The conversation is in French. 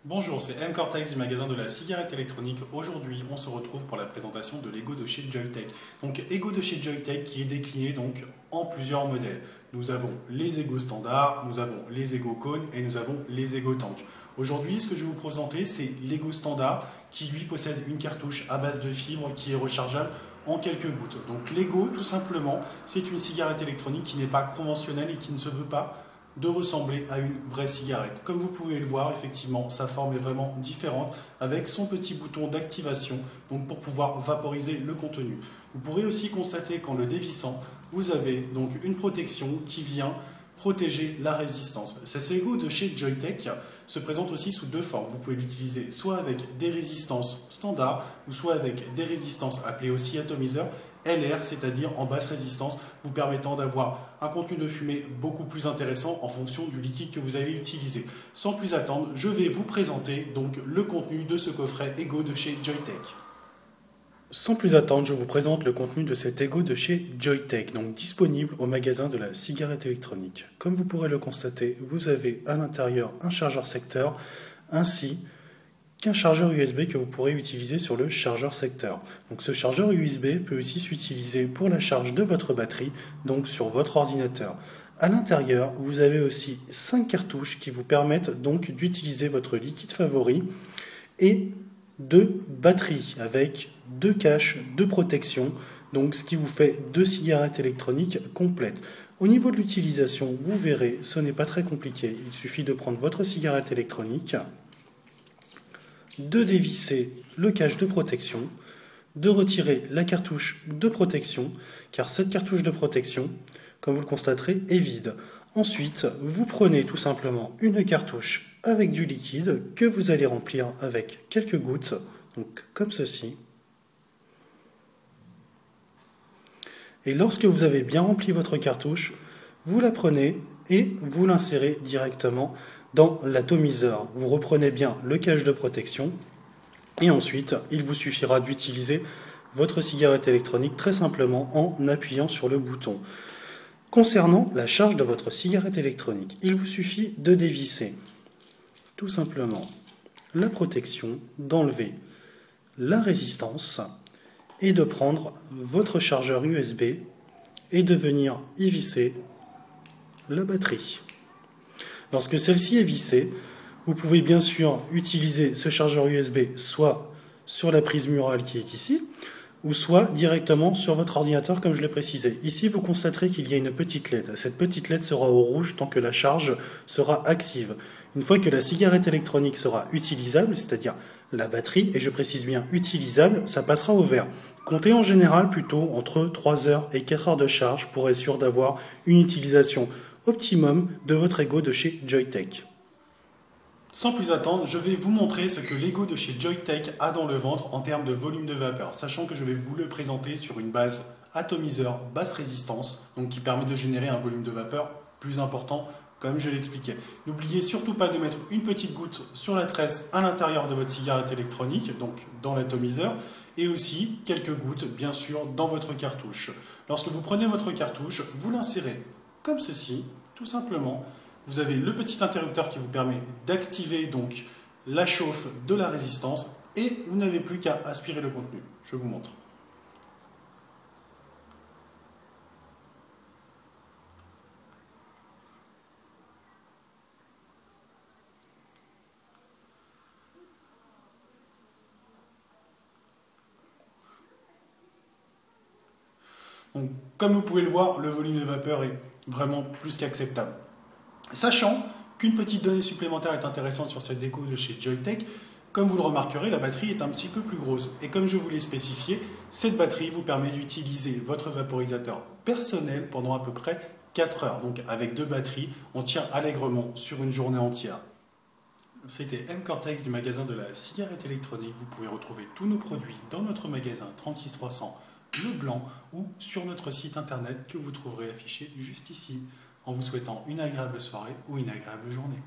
Bonjour, c'est M Cortex du magasin de la cigarette électronique. Aujourd'hui, on se retrouve pour la présentation de l'Ego de chez Joyetech. Donc, Ego de chez Joyetech qui est décliné donc en plusieurs modèles. Nous avons les Ego standards, nous avons les Ego Cone et nous avons les Ego Tank. Aujourd'hui, ce que je vais vous présenter, c'est l'Ego standard qui lui possède une cartouche à base de fibres qui est rechargeable en quelques gouttes. Donc, l'Ego, tout simplement, c'est une cigarette électronique qui n'est pas conventionnelle et qui ne se veut pas de ressembler à une vraie cigarette. Comme vous pouvez le voir, effectivement, sa forme est vraiment différente avec son petit bouton d'activation donc pour pouvoir vaporiser le contenu. Vous pourrez aussi constater qu'en le dévissant, vous avez donc une protection qui vient protéger la résistance. Cet Ego de chez Joyetech se présente aussi sous deux formes. Vous pouvez l'utiliser soit avec des résistances standards ou soit avec des résistances appelées aussi atomiseurs LR, c'est-à-dire en basse résistance, vous permettant d'avoir un contenu de fumée beaucoup plus intéressant en fonction du liquide que vous avez utilisé. Sans plus attendre, je vais vous présenter donc le contenu de ce coffret Ego de chez Joyetech. Sans plus attendre, je vous présente le contenu de cet Ego de chez Joyetech, donc disponible au magasin de la cigarette électronique. Comme vous pourrez le constater, vous avez à l'intérieur un chargeur secteur ainsi qu'un chargeur USB que vous pourrez utiliser sur le chargeur secteur. Donc ce chargeur USB peut aussi s'utiliser pour la charge de votre batterie, donc sur votre ordinateur. À l'intérieur, vous avez aussi 5 cartouches qui vous permettent donc d'utiliser votre liquide favori et 2 batteries avec 2 caches de protection, donc ce qui vous fait 2 cigarettes électroniques complètes. Au niveau de l'utilisation, vous verrez, ce n'est pas très compliqué. Il suffit de prendre votre cigarette électronique, de dévisser le cache de protection, de retirer la cartouche de protection, car cette cartouche de protection, comme vous le constaterez, est vide. Ensuite, vous prenez tout simplement une cartouche avec du liquide que vous allez remplir avec quelques gouttes, donc comme ceci. Et lorsque vous avez bien rempli votre cartouche, vous la prenez et vous l'insérez directement dans l'atomiseur. Vous reprenez bien le cache de protection et ensuite, il vous suffira d'utiliser votre cigarette électronique très simplement en appuyant sur le bouton. Concernant la charge de votre cigarette électronique, il vous suffit de dévisser tout simplement la protection, d'enlever la résistance et de prendre votre chargeur USB et de venir y visser la batterie. Lorsque celle-ci est vissée, vous pouvez bien sûr utiliser ce chargeur USB soit sur la prise murale qui est ici, ou soit directement sur votre ordinateur comme je l'ai précisé. Ici, vous constaterez qu'il y a une petite LED. Cette petite LED sera au rouge tant que la charge sera active. Une fois que la cigarette électronique sera utilisable, c'est-à-dire la batterie, et je précise bien utilisable, ça passera au vert. Comptez en général plutôt entre 3 heures et 4 heures de charge pour être sûr d'avoir une utilisation optimum de votre Ego de chez Joyetech. Sans plus attendre, je vais vous montrer ce que l'Ego de chez Joyetech a dans le ventre en termes de volume de vapeur, sachant que je vais vous le présenter sur une base atomiseur basse résistance, donc qui permet de générer un volume de vapeur plus important, comme je l'expliquais. N'oubliez surtout pas de mettre une petite goutte sur la tresse à l'intérieur de votre cigarette électronique, donc dans l'atomiseur, et aussi quelques gouttes, bien sûr, dans votre cartouche. Lorsque vous prenez votre cartouche, vous l'insérez comme ceci, tout simplement. Vous avez le petit interrupteur qui vous permet d'activer donc la chauffe de la résistance et vous n'avez plus qu'à aspirer le contenu. Je vous montre. Donc, comme vous pouvez le voir, le volume de vapeur est vraiment plus qu'acceptable. Sachant qu'une petite donnée supplémentaire est intéressante sur cette Ego de chez Joyetech, comme vous le remarquerez, la batterie est un petit peu plus grosse. Et comme je vous l'ai spécifié, cette batterie vous permet d'utiliser votre vaporisateur personnel pendant à peu près 4 heures. Donc avec 2 batteries, on tient allègrement sur une journée entière. C'était M Cortex du magasin de la cigarette électronique. Vous pouvez retrouver tous nos produits dans notre magasin 36300 Le Blanc ou sur notre site internet que vous trouverez affiché juste ici, en vous souhaitant une agréable soirée ou une agréable journée.